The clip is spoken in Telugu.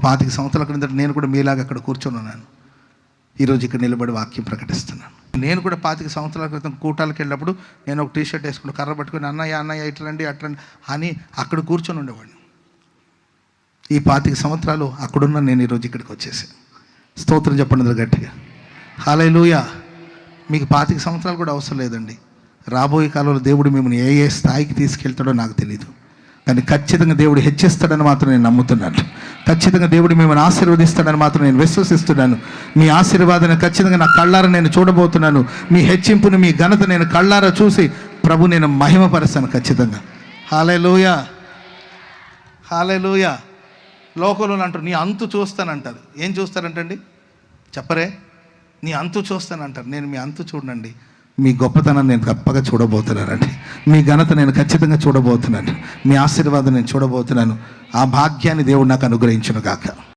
25 సంవత్సరాల క్రిందట నేను కూడా మీలాగా అక్కడ కూర్చొని ఉన్నాను. ఈరోజు ఇక్కడ నిలబడి వాక్యం ప్రకటిస్తున్నాను. నేను కూడా 25 సంవత్సరాల క్రితం కూటాలకు వెళ్ళినప్పుడు నేను ఒక టీషర్ట్ వేసుకుని కర్ర పట్టుకుని అన్నయ్య ఇట్లండి అట్లండి అని అక్కడ కూర్చొని ఉండేవాడిని. ఈ 25 సంవత్సరాలు అక్కడున్న నేను ఈరోజు ఇక్కడికి వచ్చేసాను. స్తోత్రం చెప్పండి గట్టిగా. హల్లెలూయా. మీకు 25 సంవత్సరాలు కూడా అవసరం లేదండి. రాబోయే కాలంలో దేవుడు మిమ్మల్ని ఏ స్థాయికి తీసుకెళ్తాడో నాకు తెలియదు, కానీ ఖచ్చితంగా దేవుడు హెచ్చిస్తాడని మాత్రం నేను నమ్ముతున్నాను. ఖచ్చితంగా దేవుడు మిమ్మల్ని ఆశీర్వదిస్తాడని మాత్రం నేను విశ్వసిస్తున్నాను. మీ ఆశీర్వాదాన్ని ఖచ్చితంగా నా కళ్ళారా నేను చూడబోతున్నాను. మీ హెచ్చింపుని, మీ ఘనత నేను కళ్ళారా చూసి ప్రభు నేను మహిమపరుస్తాను ఖచ్చితంగా. హల్లెలూయా, హల్లెలూయా. లోకంలో అంటారు నీ అంతు చూస్తానంటారు. ఏం చూస్తారంటండి చెప్పరే? నీ అంతు చూస్తానంటారు. నేను మీ అంతు చూడండి, మీ గొప్పతనాన్ని నేను తప్పగా చూడబోతున్నానండి. మీ ఘనత నేను ఖచ్చితంగా చూడబోతున్నాను. మీ ఆశీర్వాదం నేను చూడబోతున్నాను. ఆ భాగ్యాన్ని దేవుడు నాకు అనుగ్రహించును గాక.